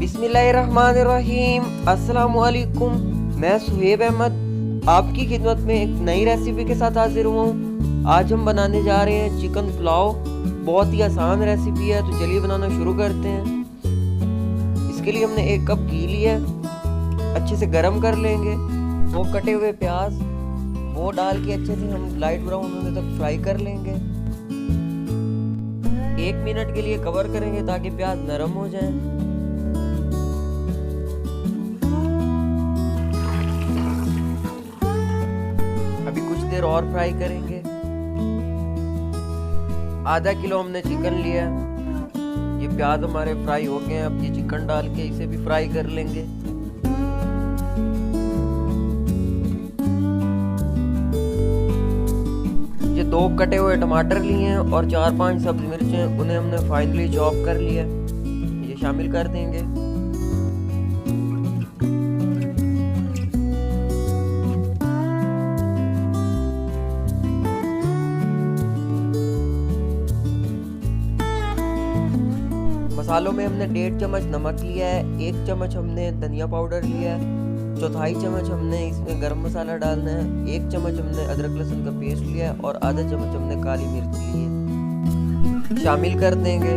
बिस्मिल्लाहिर्रहमानिर्रहीम। अस्सलामुअलैकुम। मैं सुहेब अहमद आपकी खिदमत में एक नई रेसिपी के साथ हाजिर हुआ हूँ। आज हम बनाने जा रहे हैं चिकन पुलाव। बहुत ही आसान रेसिपी है, तो चलिए बनाना शुरू करते हैं। इसके लिए हमने 1 कप घी लिया, अच्छे से गर्म कर लेंगे। 2 कटे हुए प्याज वो डाल के अच्छे से हम लाइट ब्राउन होने तक फ्राई कर लेंगे। 1 मिनट के लिए कवर करेंगे ताकि प्याज नरम हो जाए। अभी कुछ देर और फ्राई करेंगे। आधा किलो हमने चिकन लिया। ये प्याज हमारे फ्राई हो गए हैं। अब ये चिकन डाल के इसे भी फ्राई कर लेंगे। ये 2 कटे हुए टमाटर लिए हैं और 4-5 सब्जी मिर्चें, उन्हें हमने फाइनली चॉप कर लिया। ये शामिल कर देंगे। मसालों में हमने 1.5 चम्मच नमक लिया है, 1 चम्मच हमने धनिया पाउडर लिया है, 1/4 चम्मच हमने इसमें गरम मसाला डालना है, 1 चम्मच हमने अदरक लहसुन का पेस्ट लिया है और आधा चम्मच हमने काली मिर्च ली है। शामिल कर देंगे।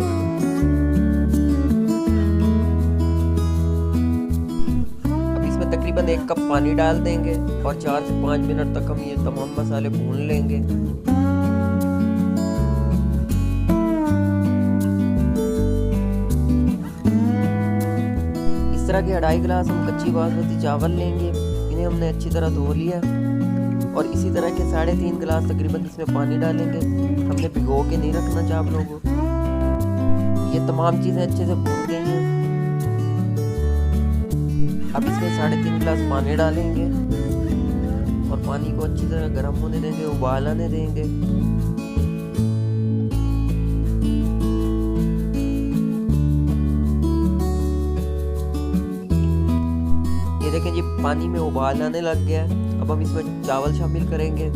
अब इसमें तकरीबन 1 कप पानी डाल देंगे और 4 से 5 मिनट तक हम ये तमाम मसाले भून लेंगे। इस तरह के 2.5 गिलास हम कच्ची बासमती चावल लेंगे। इन्हें हमने अच्छी तरह धो लिया और इसी तरह के 3.5 गिलास तकरीबन इसमें पानी डालेंगे। हमने भिगो के नहीं रखना चावलों को। ये तमाम चीज़ें अच्छे से भून गई हैं। अब इसमें 3.5 गिलास पानी डालेंगे और पानी को अच्छी तरह गर्म होने देंगे, उबाल आने देंगे। ये देखें जी, पानी में उबाल आने लग गया है। अब हम इसमें चावल शामिल करेंगे।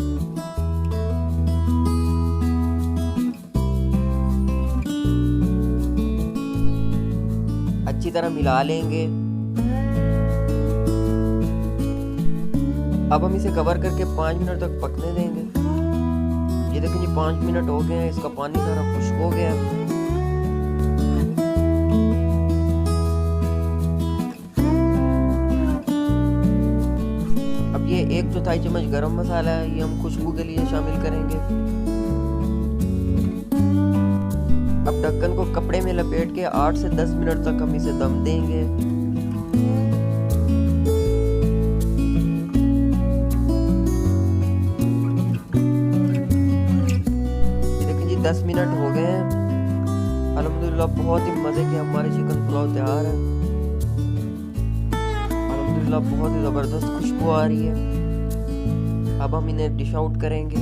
अच्छी तरह मिला लेंगे। अब हम इसे कवर करके 5 मिनट तक पकने देंगे। ये देखें जी, 5 मिनट हो गए हैं। इसका पानी सारा खुश्क हो गया है। ये 1/4 चम्मच गरम मसाला है, ये हम खुशबू के लिए शामिल करेंगे। अब ढक्कन को कपड़े में लपेट के 8 से 10 मिनट तक हम इसे दम देंगे। ये देखिए जी, 10 मिनट हो गए हैं। अल्हम्दुलिल्लाह बहुत ही मजे के हमारे चिकन पुलाव तैयार है। बहुत ही जबरदस्त खुशबू आ रही है। अब हम इन्हें डिश आउट करेंगे।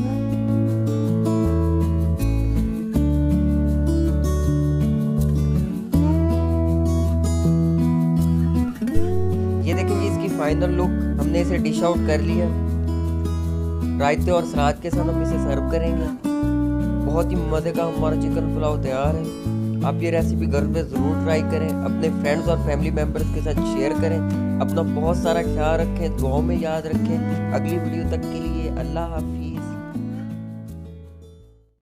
ये देखिए जी, इसकी फाइनल लुक। हमने इसे डिश आउट कर लिया। रायते और सलाद के साथ हम इसे सर्व करेंगे। बहुत ही मजे का हमारा चिकन पुलाव तैयार है। आप ये रेसिपी घर पे ज़रूर ट्राई करें। अपने फ्रेंड्स और फैमिली मेम्बर्स के साथ शेयर करें। अपना बहुत सारा ख्याल रखें, दुआओं में याद रखें। अगली वीडियो तक के लिए अल्लाह हाफ़िज़।